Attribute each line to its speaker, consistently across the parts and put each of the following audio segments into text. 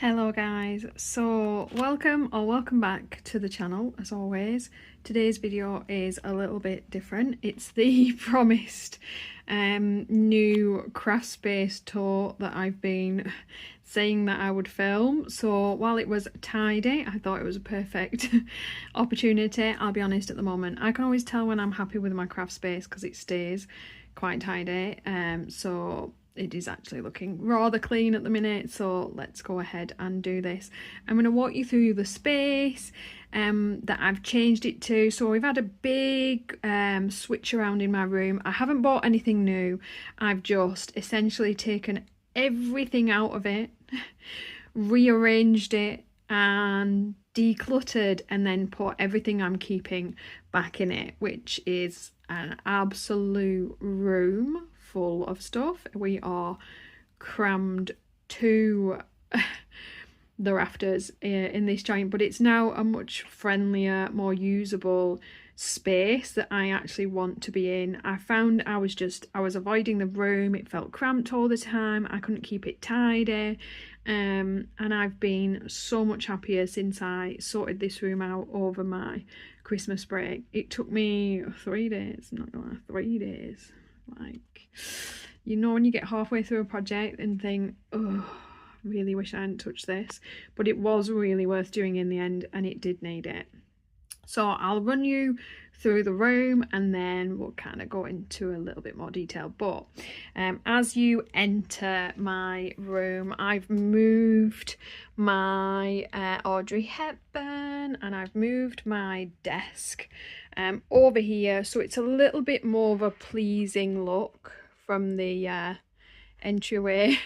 Speaker 1: Hello guys, so welcome back to the channel as always. Today's video is a little bit different. It's the promised new craft space tour that I've been saying that I would film. So while it was tidy, I thought it was a perfect opportunity. I'll be honest, at the moment I can always tell when I'm happy with my craft space because it stays quite tidy. So it is actually looking rather clean at the minute, so let's go ahead and do this. I'm going to walk you through the space that I've changed it to. So we've had a big switch around in my room. I haven't bought anything new. I've just essentially taken everything out of it, rearranged it and decluttered, and then put everything I'm keeping back in it, which is an absolute room full of stuff. We are crammed to the rafters in this giant, but it's now a much friendlier, more usable space that I actually want to be in. I found I was avoiding the room. It felt cramped all the time. I couldn't keep it tidy. And I've been so much happier since I sorted this room out over my Christmas break. It took me 3 days, not gonna lie, 3 days. Like, you know, when you get halfway through a project and think, oh, I really wish I hadn't touched this, but it was really worth doing in the end, and it did need it. So I'll run you through the room and then we'll kind of go into a little bit more detail. But as you enter my room, I've moved my Audrey Hepburn and I've moved my desk over here, so it's a little bit more of a pleasing look from the entryway.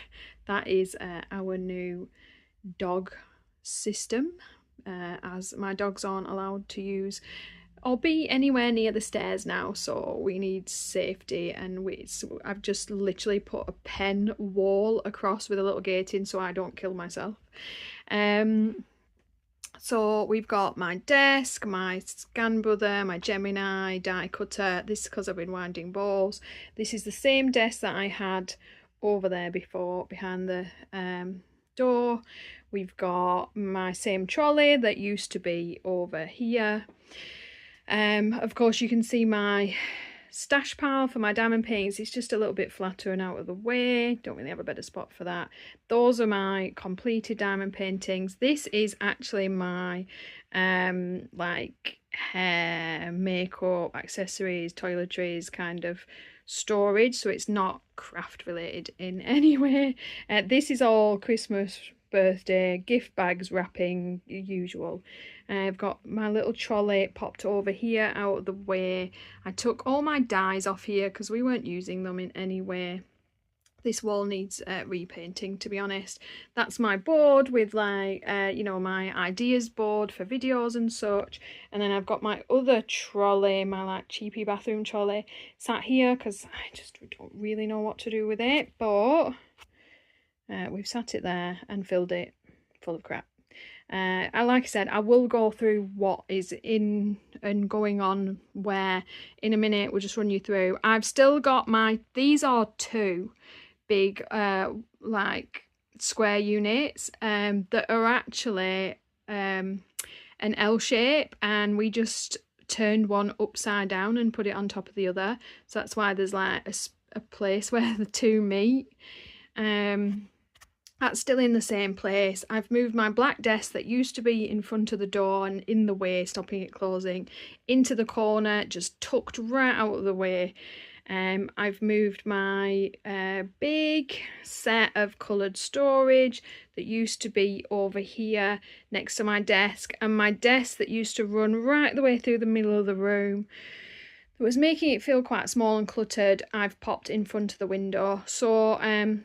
Speaker 1: That is our new dog system, as my dogs aren't allowed to use or be anywhere near the stairs now, so we need safety, and I've just literally put a pen wall across with a little gate in so I don't kill myself. So we've got my desk, my Scan Brother, my Gemini die cutter. This is because I've been winding balls. This is the same desk that I had over there before, behind the door. We've got my same trolley that used to be over here. Of course, you can see my stash pile for my diamond paintings. It's just a little bit flatter and out of the way. Don't really have a better spot for that. Those are my completed diamond paintings. This is actually my like hair, makeup, accessories, toiletries kind of storage, so it's not craft related in any way. This is all Christmas, birthday, gift bags, wrapping, usual. I've got my little trolley popped over here out of the way. I took all my dies off here because we weren't using them in any way. This wall needs repainting, to be honest. That's my board with, like, you know, my ideas board for videos and such. And then I've got my other trolley, my like cheapy bathroom trolley, sat here because I just don't really know what to do with it. But we've sat it there and filled it full of crap. Like I said, I will go through what is in and going on where in a minute. We'll just run you through. I've still got these are two big like square units that are actually an L shape, and we just turned one upside down and put it on top of the other, so that's why there's like a place where the two meet. That's still in the same place. I've moved my black desk that used to be in front of the door and in the way, stopping it closing, into the corner, just tucked right out of the way. I've moved my big set of coloured storage that used to be over here next to my desk, and my desk that used to run right the way through the middle of the room, that was making it feel quite small and cluttered, I've popped in front of the window. So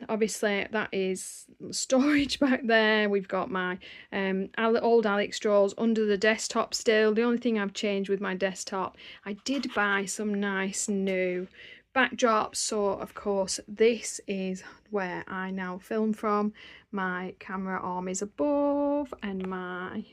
Speaker 1: obviously that is storage back there. We've got my old Alex drawers under the desktop still. The only thing I've changed with my desktop, I did buy some nice new backdrops, so of course this is where I now film from. My camera arm is above, and my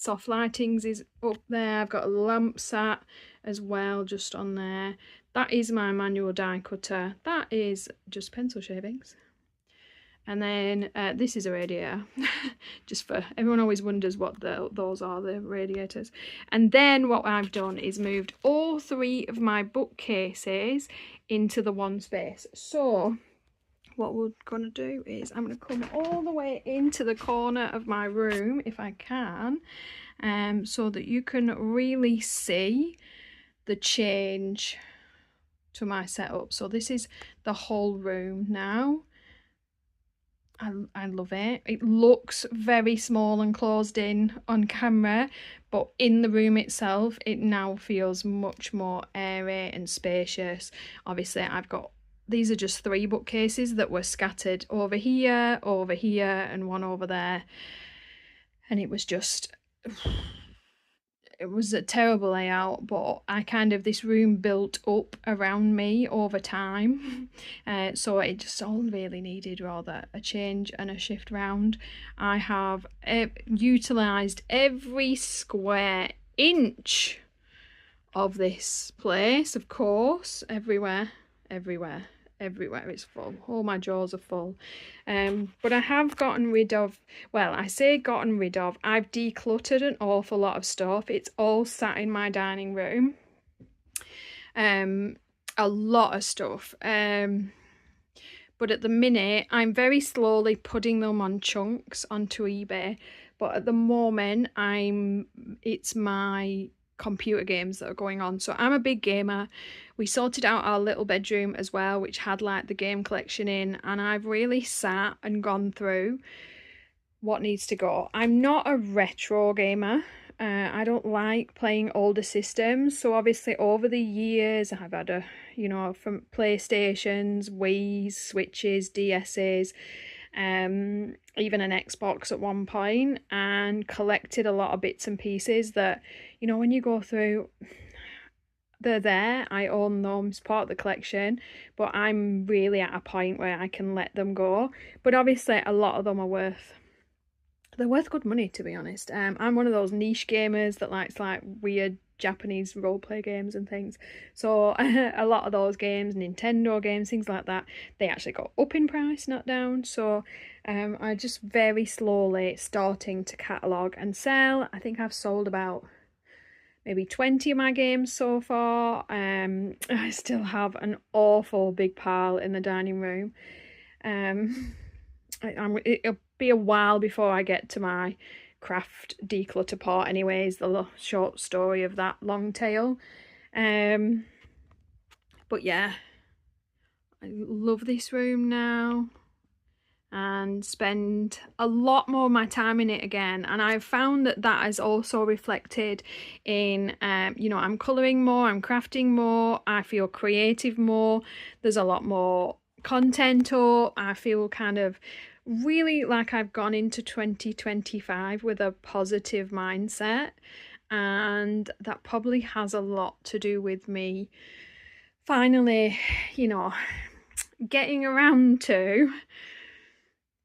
Speaker 1: soft lightings is up there. I've got a lamp sat as well just on there. That is my manual die cutter. That is just pencil shavings. And then this is a radiator, just for everyone always wonders what those are, the radiators. And then what I've done is moved all 3 of my bookcases into the one space. So what we're going to do is I'm going to come all the way into the corner of my room if I can, so that you can really see the change to my setup. So this is the whole room now. I love it. It looks very small and closed in on camera, but in the room itself it now feels much more airy and spacious. Obviously these are just 3 bookcases that were scattered over here, and one over there, and it was just it was a terrible layout, but this room built up around me over time, so it just all really needed rather a change and a shift round. I have utilised every square inch of this place, of course, everywhere it's full. All my drawers are full. But I have gotten rid of, well, I say gotten rid of, I've decluttered an awful lot of stuff. It's all sat in my dining room. A lot of stuff. But at the minute, I'm very slowly putting them on chunks onto eBay. But at the moment, it's my computer games that are going on. So I'm a big gamer. We sorted out our little bedroom as well, which had like the game collection in, and I've really sat and gone through what needs to go. I'm not a retro gamer. I don't like playing older systems. So obviously over the years I've had from PlayStations, Wii's, Switches, DS's, even an Xbox at one point, and collected a lot of bits and pieces that, when you go through, they're there, I own them, it's part of the collection, but I'm really at a point where I can let them go. But obviously a lot of them are they're worth good money, to be honest. I'm one of those niche gamers that likes like weird Japanese roleplay games and things. So a lot of those games, Nintendo games, things like that, they actually go up in price, not down. So I just very slowly starting to catalogue and sell. I think I've sold about maybe 20 of my games so far. I still have an awful big pile in the dining room. It'll be a while before I get to my craft declutter part anyways, the short story of that long tail. But yeah, I love this room now and spend a lot more of my time in it again, and I've found that is also reflected in I'm colouring more, I'm crafting more, I feel creative more, there's a lot more content, or I feel kind of really like I've gone into 2025 with a positive mindset, and that probably has a lot to do with me finally getting around to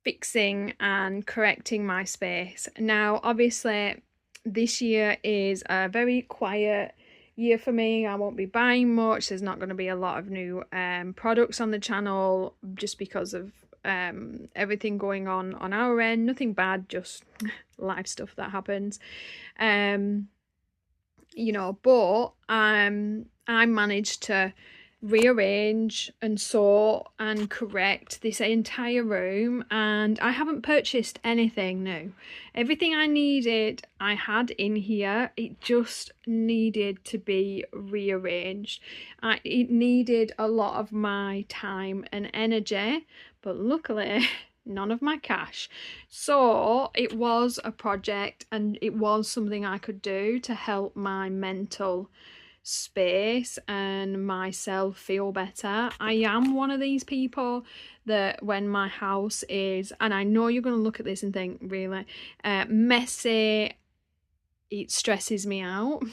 Speaker 1: fixing and correcting my space. Now obviously this year is a very quiet year for me. I won't be buying much. There's not going to be a lot of new products on the channel, just because of everything going on our end. Nothing bad, just life stuff that happens. But I managed to rearrange and sort and correct this entire room, and I haven't purchased anything new. Everything I needed I had in here. It just needed to be rearranged. It needed a lot of my time and energy, but luckily none of my cash. So it was a project, and it was something I could do to help my mental space and myself feel better. I am one of these people that when my house is, and I know you're going to look at this and think really messy, it stresses me out.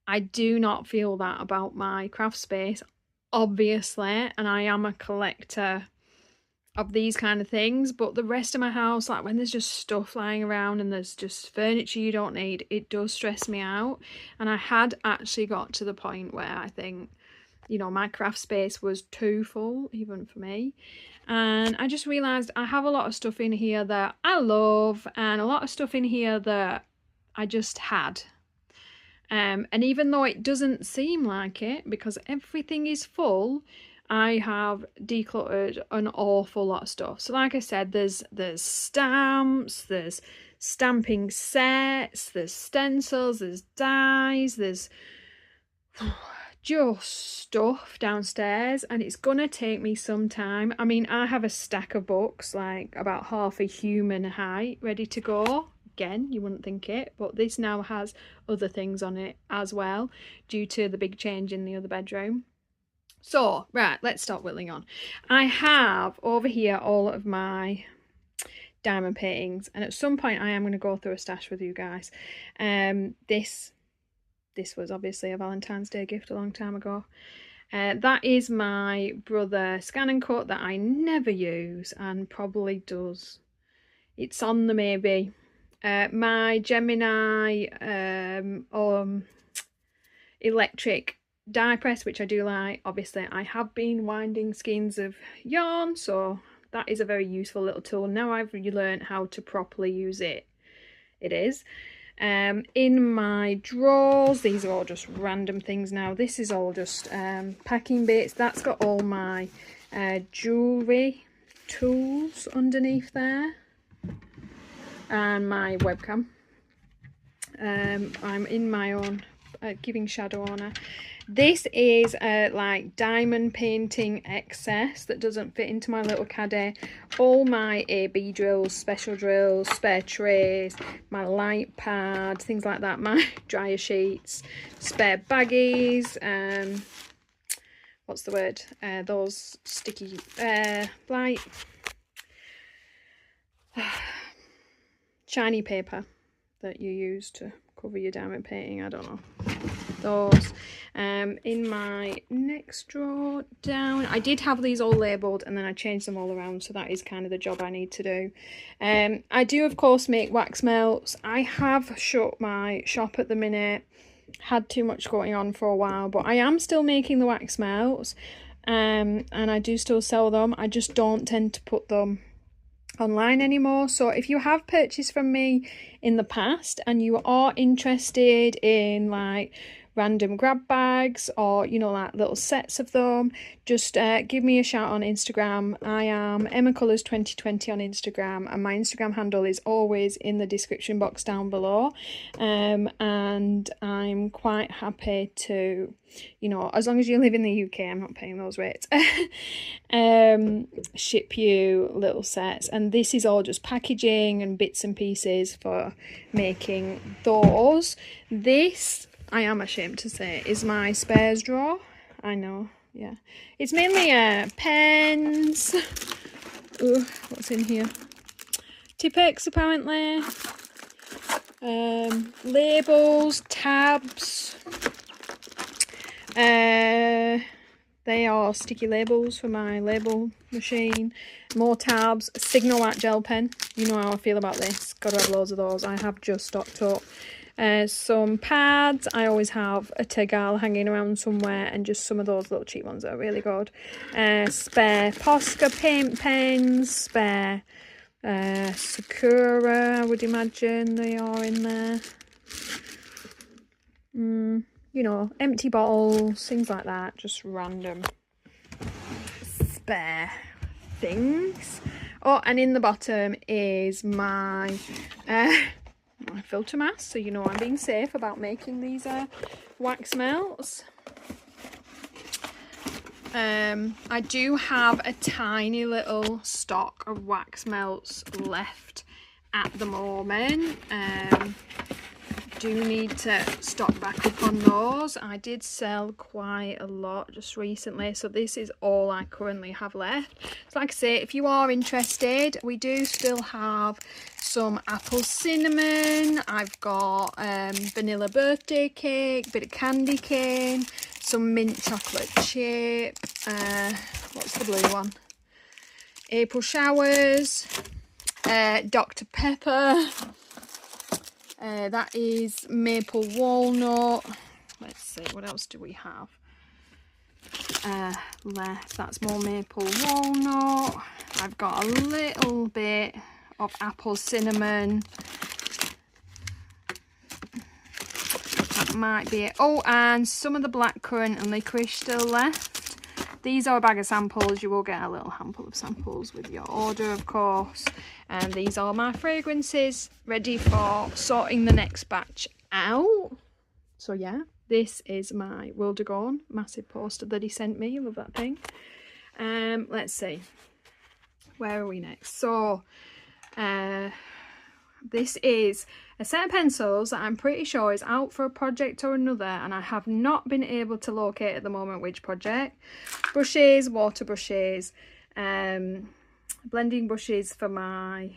Speaker 1: I do not feel that about my craft space, obviously, and I am a collector of these kind of things, but the rest of my house, like when there's just stuff lying around and there's just furniture you don't need, it does stress me out. And I had actually got to the point where I think you know, my craft space was too full even for me. And I just realised I have a lot of stuff in here that I love and a lot of stuff in here that I just had. And even though it doesn't seem like it, because everything is full, I have decluttered an awful lot of stuff. So like I said, there's stamps, there's stamping sets, there's stencils, there's dies, there's just stuff downstairs, and it's gonna take me some time. I mean, I have a stack of books like about half a human height ready to go. Again, you wouldn't think it, but this now has other things on it as well due to the big change in the other bedroom. So, right, let's start whittling on. I have over here all of my diamond paintings, and at some point I am going to go through a stash with you guys. This was obviously a Valentine's Day gift a long time ago. That is my brother Scan and Cut that I never use and probably does. It's on the maybe. My Gemini electric die press, which I do like. Obviously I have been winding skeins of yarn, so that is a very useful little tool. Now I've learned how to properly use it. It is. In my drawers, these are all just random things now. This is all just packing bits. That's got all my jewellery tools underneath there. And my webcam. I'm in my own giving shadow on. This is like diamond painting excess that doesn't fit into my little caddy. All my AB drills, special drills, spare trays, my light pad, things like that, my dryer sheets, spare baggies, what's the word? Those sticky, like shiny paper that you use to cover your diamond painting, I don't know. Those. In my next drawer down, I did have these all labelled and then I changed them all around, so that is kind of the job I need to do. I do of course make wax melts. I have shut my shop at the minute, had too much going on for a while, but I am still making the wax melts, and I do still sell them. I just don't tend to put them online anymore. So if you have purchased from me in the past and you are interested in like random grab bags or, you know, like little sets of them, just give me a shout on Instagram. I am Emma Colours 2020 on Instagram, and my Instagram handle is always in the description box down below. And I'm quite happy to, you know, as long as you live in the UK, I'm not paying those rates, ship you little sets. And this is all just packaging and bits and pieces for making those. This, I am ashamed to say, is my spares drawer. I know, yeah. It's mainly pens. Ooh, what's in here? Tipp-Ex apparently. Labels, tabs. They are sticky labels for my label machine. More tabs, Signal Art gel pen. You know how I feel about this. Gotta have loads of those. I have just stocked up. Some pads. I always have a Tegal hanging around somewhere, and just some of those little cheap ones that are really good. Spare Posca paint pens, spare Sakura, I would imagine they are in there. You know, empty bottles, things like that, just random spare things. Oh, and in the bottom is my my filter mask, so you know I'm being safe about making these wax melts. I do have a tiny little stock of wax melts left at the moment. Do need to stock back up on those. I did sell quite a lot just recently, so this is all I currently have left. So like I say, if you are interested, we do still have some apple cinnamon. I've got vanilla birthday cake, bit of candy cane, some mint chocolate chip, what's the blue one? April showers, Dr. Pepper. That is maple walnut. Let's see, what else do we have? left. That's more maple walnut. I've got a little bit of apple cinnamon. That might be it. Oh, and some of the blackcurrant and licorice still left. These are a bag of samples. You will get a little handful of samples with your order, of course. And these are my fragrances ready for sorting the next batch out. So yeah, this is my Wildegorn massive poster that he sent me. I love that thing. Let's see. Where are we next? So this is a set of pencils that I'm pretty sure is out for a project or another, and I have not been able to locate at the moment which project. Brushes, water brushes, blending brushes for my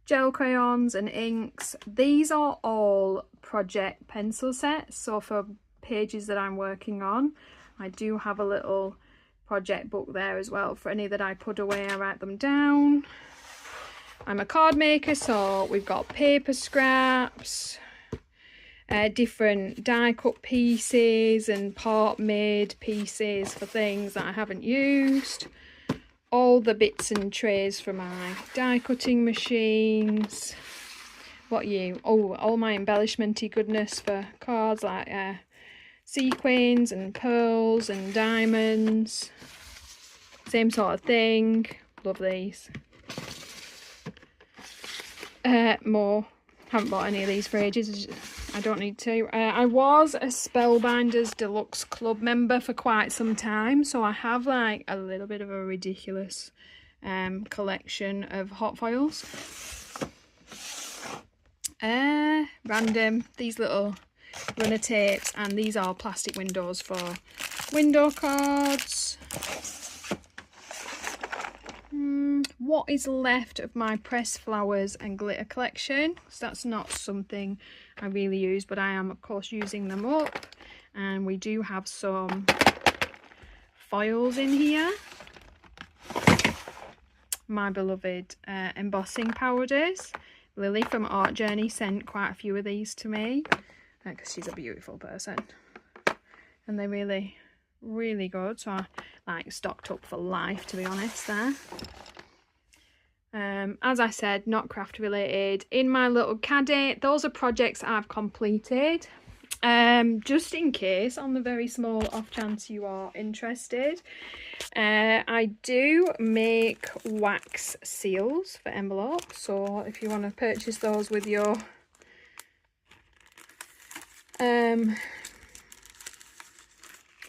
Speaker 1: gel crayons and inks. These are all project pencil sets, so for pages that I'm working on. I do have a little project book there as well. For any that I put away, I write them down. I'm a card maker, so we've got paper scraps, different die cut pieces and part made pieces for things that I haven't used. All the bits and trays for my die cutting machines. What are you? Oh, all my embellishmenty goodness for cards, like sequins and pearls and diamonds. Same sort of thing. Love these. More. Haven't bought any of these for ages. I don't need to. I was a Spellbinders Deluxe Club member for quite some time, so I have like a little bit of a ridiculous collection of hot foils. Random, these little runner tapes, and these are plastic windows for window cards. What is left of my pressed flowers and glitter collection? So that's not something I really use, but I am of course using them up. And we do have some foils in here. My beloved embossing powders. Lily from Art Journey sent quite a few of these to me because she's a beautiful person, and they're really, really good. So I like stocked up for life, to be honest there. As I said, not craft related. In my little caddy, those are projects I've completed. Just in case, on the very small off chance you are interested, I do make wax seals for envelopes. So if you want to purchase those with your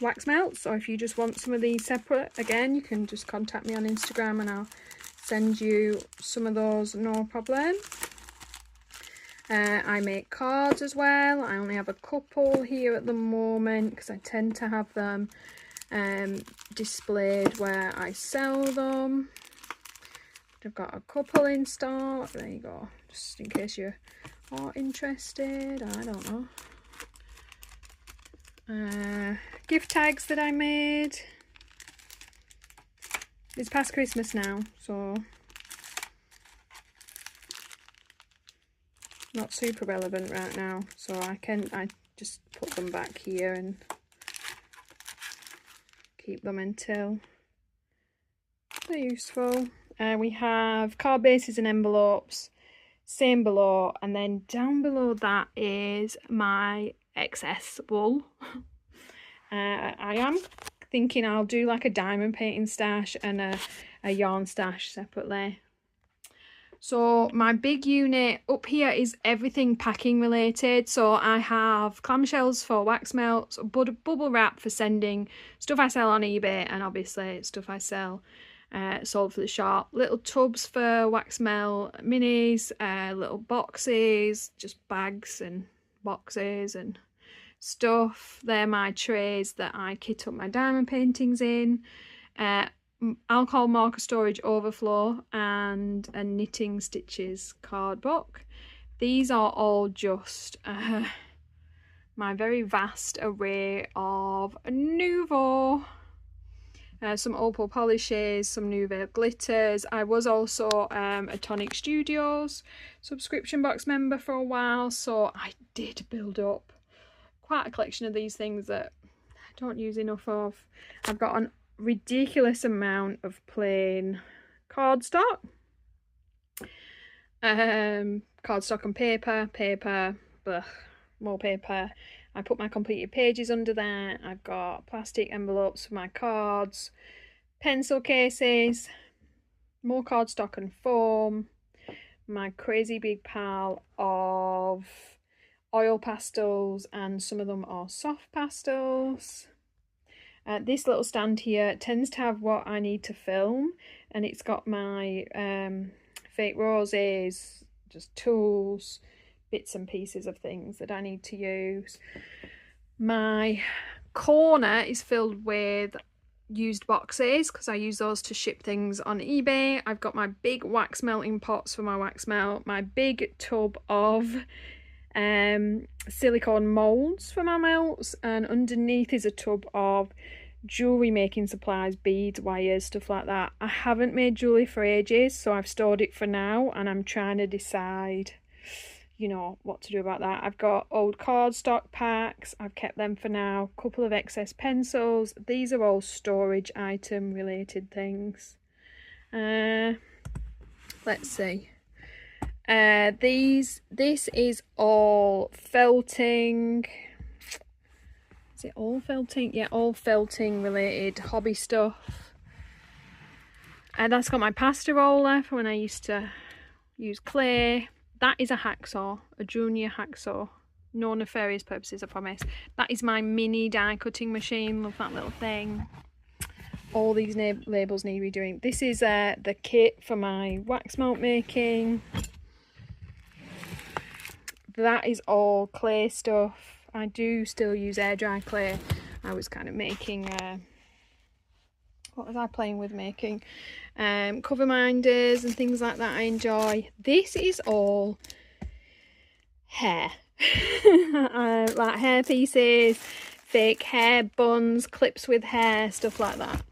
Speaker 1: wax melts, or if you just want some of these separate, again, you can just contact me on Instagram and I'll send you some of those, no problem. I make cards as well. I only have a couple here at the moment because I tend to have them displayed where I sell them. I've got a couple in stock. There you go, just in case you are interested. I don't know. Gift tags that I made. It's past Christmas now, so not super relevant right now. So I just put them back here and keep them until they're useful. We have card bases and envelopes, same below, and then down below that is my excess wool. I am thinking I'll do like a diamond painting stash and a yarn stash separately. So my big unit up here is everything packing related. So I have clamshells for wax melts, bubble wrap for sending stuff I sell on eBay, and obviously stuff I sell sold for the shop. Little tubs for wax melt minis, little boxes, just bags and boxes and stuff. They're my trays that I kit up my diamond paintings in. Alcohol marker storage overflow, and a knitting stitches card book. These are all just my very vast array of Nuvo. Some opal polishes, some Nuvo glitters. I was also a Tonic Studios subscription box member for a while, so I did build up quite a collection of these things that don't use enough of. I've got a ridiculous amount of plain cardstock. Cardstock and paper, more paper. I put my completed pages under there. I've got plastic envelopes for my cards, pencil cases, more cardstock and foam, my crazy big pile of oil pastels, and some of them are soft pastels. This little stand here tends to have what I need to film, and it's got my fake roses, just tools, bits and pieces of things that I need to use. My corner is filled with used boxes because I use those to ship things on eBay. I've got my big wax melting pots for my wax melt, my big tub of silicone molds for my melts, and underneath is a tub of jewelry making supplies, beads, wires, stuff like that. I haven't made jewelry for ages, so I've stored it for now, and I'm trying to decide, you know, what to do about that. I've got old cardstock packs, I've kept them for now, a couple of excess pencils. These are all storage item related things. Let's see. This is all felting. Is it all felting? Yeah, all felting related hobby stuff. And that's got my pasta roller for when I used to use clay. That is a hacksaw, a junior hacksaw. No nefarious purposes, I promise. That is my mini die cutting machine. Love that little thing. All these labels need redoing. This is the kit for my wax melt making. That is all clay stuff. I do still use air dry clay. I was kind of making, what was I playing with making? Cover minders and things like that I enjoy. This is all hair. Like hair pieces, fake hair buns, clips with hair, stuff like that.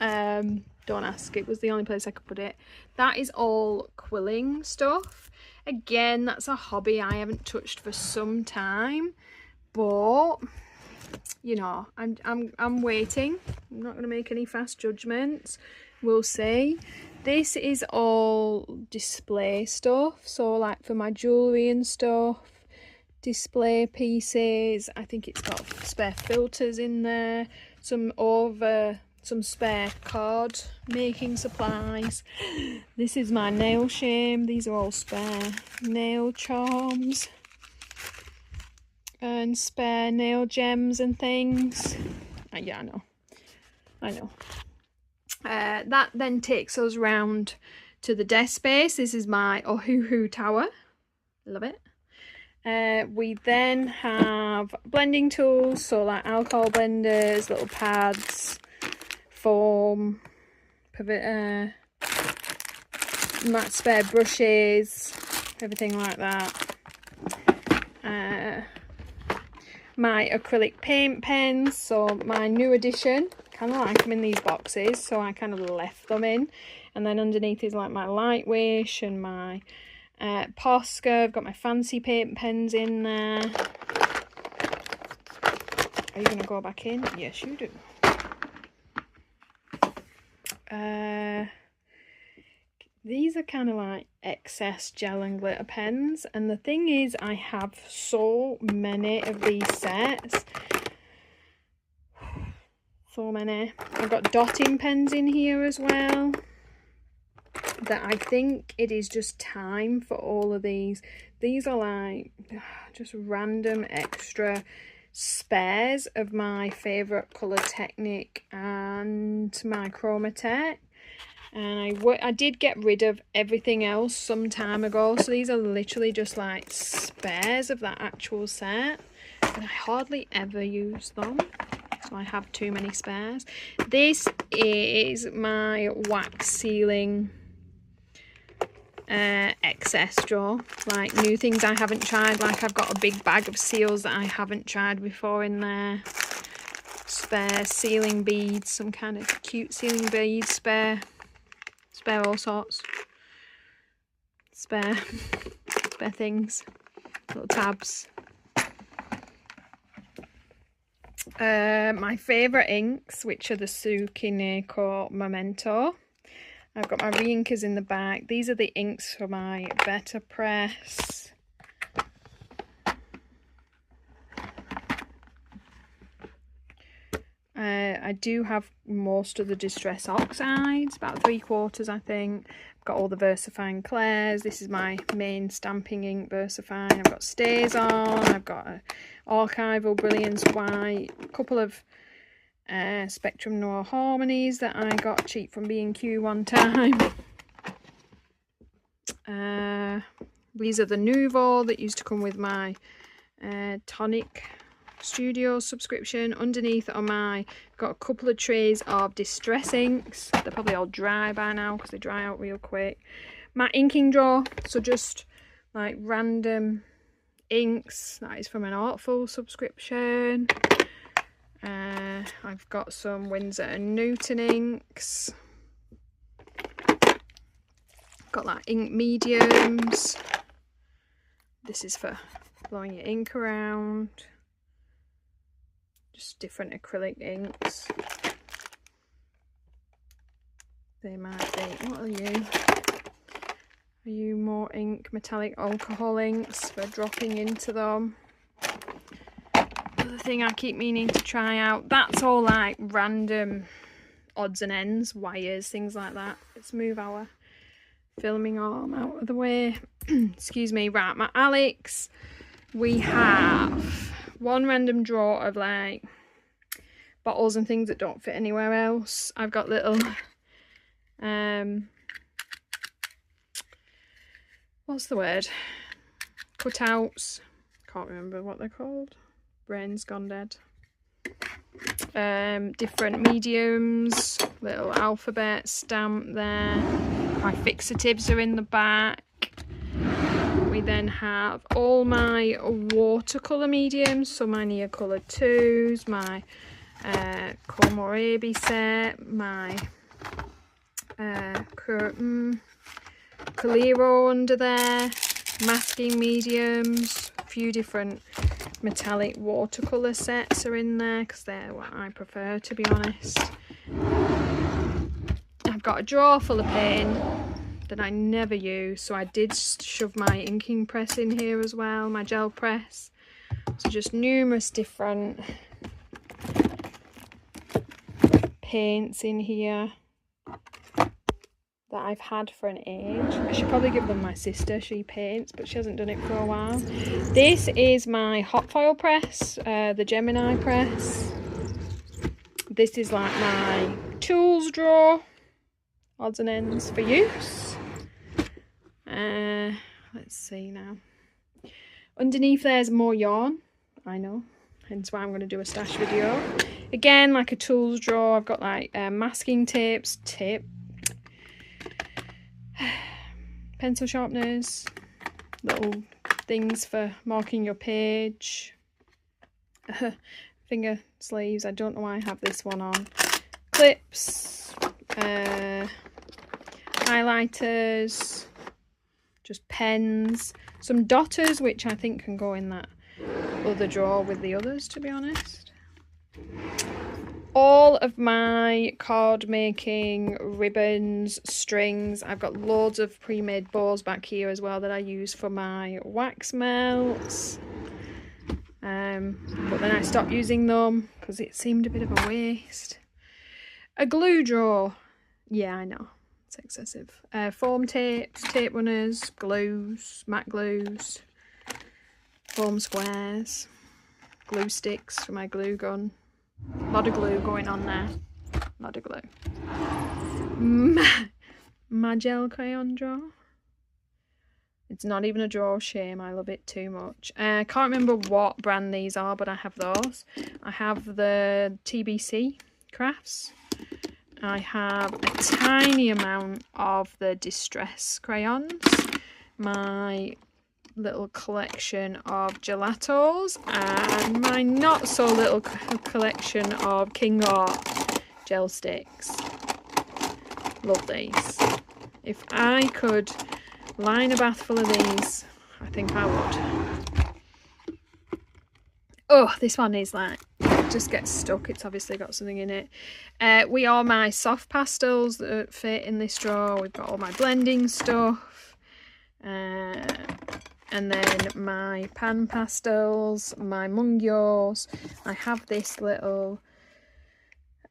Speaker 1: Don't ask, it was the only place I could put it. That is all quilling stuff. Again, that's a hobby I haven't touched for some time, but you know, I'm waiting. I'm not going to make any fast judgments. We'll see. This is all display stuff, so like for my jewelry and stuff, display pieces. I think it's got spare filters in there, some spare card making supplies. This is my nail shame. These are all spare nail charms and spare nail gems and things. Yeah, I know. That then takes us round to the desk space. This is my Ohuhu tower. Love it. We then have blending tools, so like alcohol blenders, little pads, foam, spare brushes, everything like that. My acrylic paint pens, so my new addition, kind of like them in these boxes, so I kind of left them in. And then underneath is like my Lightwish and my Posca. I've got my fancy paint pens in there. Are you going to go back in? Yes, you do. These are kind of like excess gel and glitter pens, and the thing is I have so many of these sets. So many. I've got dotting pens in here as well, that I think it is just time for all of these. These are like just random extra spares of my favourite Colour Technic and my Chromatech. And I did get rid of everything else some time ago, so these are literally just like spares of that actual set, but I hardly ever use them, so I have too many spares. This is my wax sealing excess drawer, like new things I haven't tried. Like I've got a big bag of seals that I haven't tried before in there. Spare sealing beads, some kind of cute sealing beads, spare all sorts, spare things, little tabs. My favourite inks, which are the Sukineko Memento. I've got my re-inkers in the back. These are the inks for my Better Press. I do have most of the Distress Oxides, about 3/4 I think. I've got all the VersaFine Clairs. This is my main stamping ink, VersaFine. I've got StazOn, I've got a Archival Brilliance White, a couple of Spectrum Noir Harmonies that I got cheap from B&Q one time. These are the Nouveau that used to come with my Tonic Studio subscription. Underneath on my, got a couple of trays of Distress inks. They're probably all dry by now because they dry out real quick. My inking drawer, so just like random inks. That is from an Artful subscription. I've got some Winsor & Newton inks. Got like ink mediums. This is for blowing your ink around. Just different acrylic inks. They might be, what are you? Are you more ink, metallic alcohol inks for dropping into them? Another thing I keep meaning to try out. That's all like random odds and ends, wires, things like that. Let's move our filming arm out of the way. Excuse me. Right, my Alex. We have one random drawer of like bottles and things that don't fit anywhere else. I've got little what's the word, cutouts, can't remember what they're called, brain's gone dead. Different mediums, little alphabet stamp there. My fixatives are in the back. We then have all my watercolour mediums, so my Neocolor 2s, my Komorebi set, my Kaliro under there, masking mediums, a few different metallic watercolour sets are in there because they're what I prefer, to be honest. I've got a drawer full of paint that I never use, so I did shove my inking press in here as well, my gel press. So just numerous different paints in here that I've had for an age. I should probably give them my sister, she paints, but she hasn't done it for a while. This is my hot foil press, the Gemini press. This is like my tools drawer, odds and ends for use. Let's see now. Underneath there's more yarn, I know, hence why I'm going to do a stash video. Again, like a tools drawer, I've got like masking tapes, pencil sharpeners, little things for marking your page, finger sleeves, I don't know why I have this one on, clips, highlighters, just pens, some dotters which I think can go in that other drawer with the others, to be honest. All of my card making ribbons, strings. I've got loads of pre-made bows back here as well that I use for my wax melts. But then I stopped using them because it seemed a bit of a waste. A glue drawer. Yeah, I know. It's excessive. Foam tapes, tape runners, glues, matte glues, foam squares, glue sticks for my glue gun. A lot of glue going on there. A lot of glue. My gel crayon drawer. It's not even a drawer, shame. I love it too much. I can't remember what brand these are, but I have those. I have the TBC Crafts. I have a tiny amount of the Distress crayons. My little collection of gelatos and my not so little collection of King Art gel sticks. Love these. If I could line a bath full of these, I think I would. Oh, this one is like just gets stuck. It's obviously got something in it. We are my soft pastels that fit in this drawer. We've got all my blending stuff. And then my pan pastels, my Mungyos. I have this little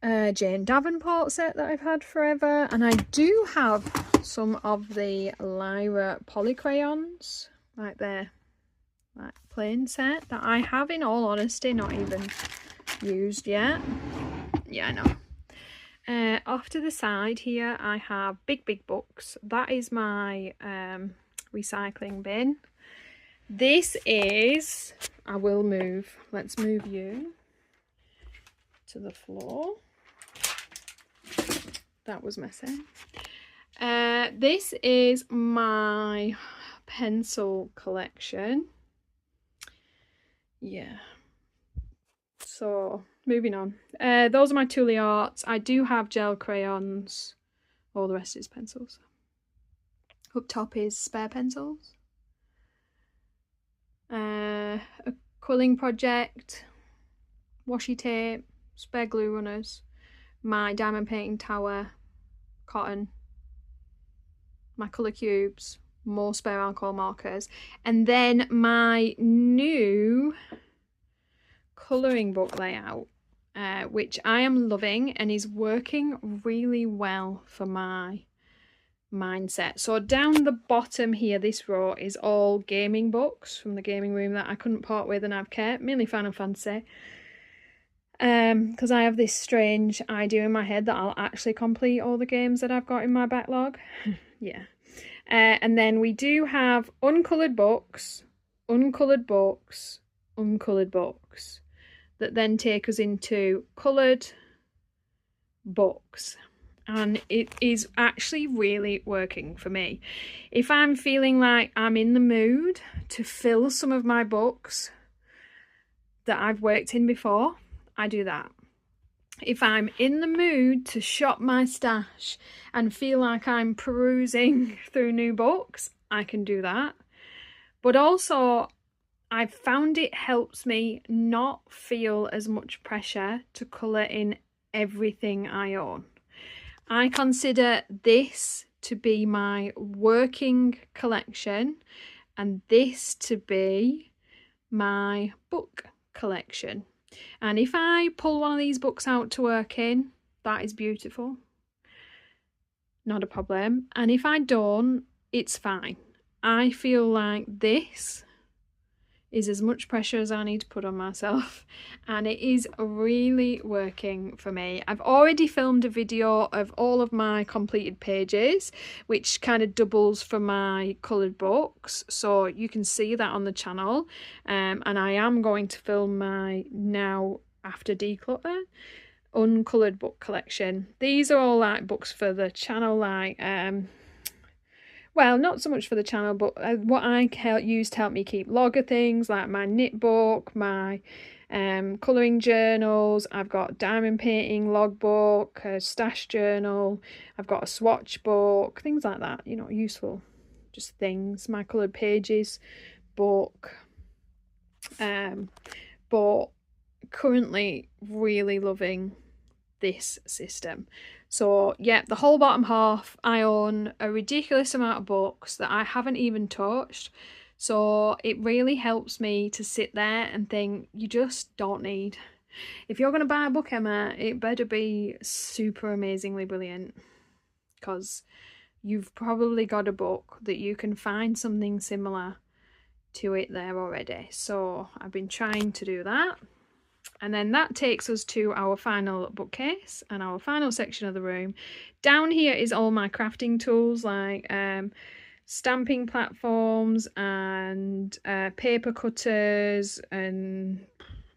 Speaker 1: Jane Davenport set that I've had forever. And I do have some of the Lyra polycrayons, like they're like plain set, that I have, in all honesty, not even used yet. Yeah, I know. Off to the side here I have big books. That is my recycling bin. This is, I will move, let's move you to the floor. That was messy. This is my pencil collection. Yeah. So, moving on. Those are my Tooly Arts. I do have gel crayons. All the rest is pencils. Up top is spare pencils. A quilling project. Washi tape. Spare glue runners. My diamond painting tower. Cotton. My colour cubes. More spare alcohol markers. And then my new colouring book layout, which I am loving and is working really well for my mindset. So down the bottom here, this row is all gaming books from the gaming room that I couldn't part with and I've kept, mainly Final Fantasy, because I have this strange idea in my head that I'll actually complete all the games that I've got in my backlog. Yeah. And then we do have uncoloured books, uncoloured books, uncoloured books, that then take us into coloured books, and it is actually really working for me. If I'm feeling like I'm in the mood to fill some of my books that I've worked in before, I do that. If I'm in the mood to shop my stash and feel like I'm perusing through new books, I can do that. But also, I've found it helps me not feel as much pressure to colour in everything I own. I consider this to be my working collection and this to be my book collection. And if I pull one of these books out to work in, that is beautiful. Not a problem. And if I don't, it's fine. I feel like this is as much pressure as I need to put on myself, and it is really working for me. I've already filmed a video of all of my completed pages, which kind of doubles for my coloured books, so you can see that on the channel. And I am going to film my now after declutter uncoloured book collection. These are all like books for the channel, like well, not so much for the channel, but what I use to help me keep log of things, like my knit book, my colouring journals. I've got diamond painting logbook, a stash journal. I've got a swatch book, things like that, you know, useful just things. My coloured pages book. But currently really loving this system. So yeah, the whole bottom half, I own a ridiculous amount of books that I haven't even touched. So it really helps me to sit there and think, you just don't need. If you're going to buy a book, Emma, it better be super amazingly brilliant, because you've probably got a book that you can find something similar to it there already. So I've been trying to do that. And then that takes us to our final bookcase and our final section of the room. Down here is all my crafting tools, like stamping platforms and paper cutters and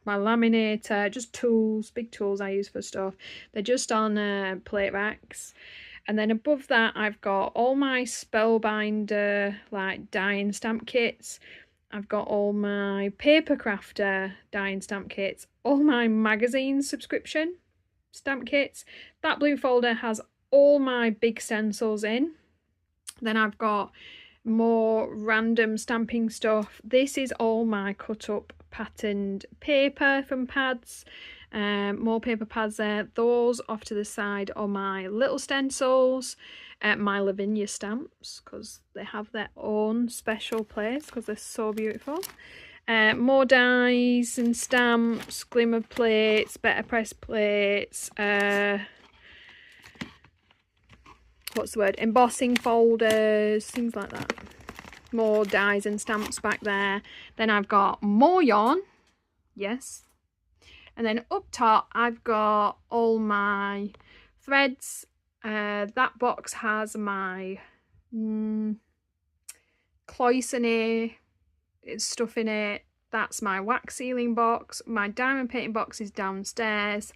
Speaker 1: my laminator, just tools, big tools I use for stuff. They're just on plate racks. And then above that, I've got all my Spellbinder, like die-in stamp kits. I've got all my Paper Crafter die-in stamp kits, all my magazine subscription stamp kits. That blue folder has all my big stencils in. Then I've got more random stamping stuff. This is all my cut up patterned paper from pads. More paper pads there. Those off to the side are my little stencils, my Lavinia stamps, because they have their own special place because they're so beautiful. More dies and stamps, glimmer plates, better press plates, what's the word, embossing folders, things like that. More dies and stamps back there. Then I've got more yarn, yes. And then up top I've got all my threads. That box has my cloisonne stuff in it. That's my wax sealing box. My diamond painting box is downstairs.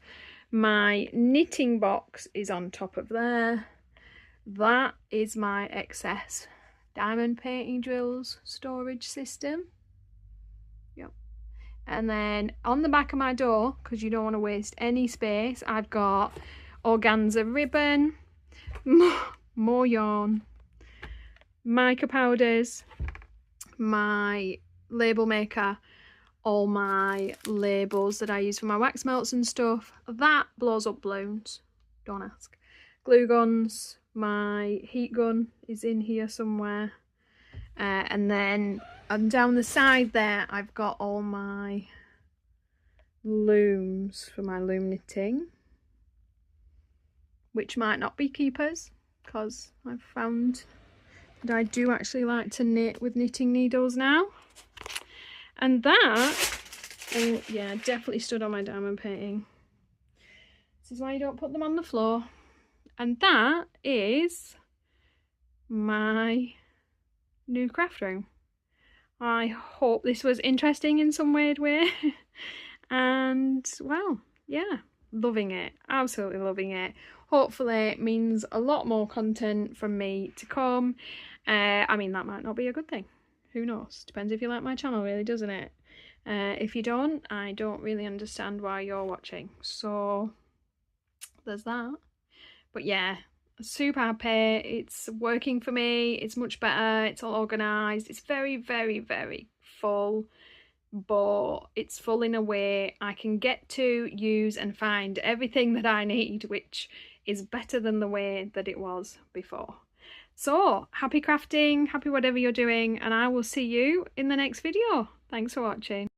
Speaker 1: My knitting box is on top of there. That is my excess diamond painting drills storage system. Yep. And then on the back of my door, because you don't want to waste any space, I've got organza ribbon, more yarn, mica powders, my label maker, all my labels that I use for my wax melts and stuff. That blows up balloons, don't ask. Glue guns, my heat gun is in here somewhere, and then down the side there I've got all my looms for my loom knitting, which might not be keepers because I've found that I do actually like to knit with knitting needles now. And that, oh yeah, definitely stood on my diamond painting. This is why you don't put them on the floor. And that is my new craft room. I hope this was interesting in some weird way. And well, yeah, loving it, absolutely loving it. Hopefully it means a lot more content from me to come. I mean, that might not be a good thing, who knows, depends if you like my channel really, doesn't it? If you don't, I don't really understand why you're watching, so there's that. But yeah, super happy. It's working for me. It's much better. It's all organised. It's very, very, very full, but it's full in a way I can get to, use and find everything that I need, which is better than the way that it was before. So happy crafting, happy whatever you're doing, and I will see you in the next video. Thanks for watching.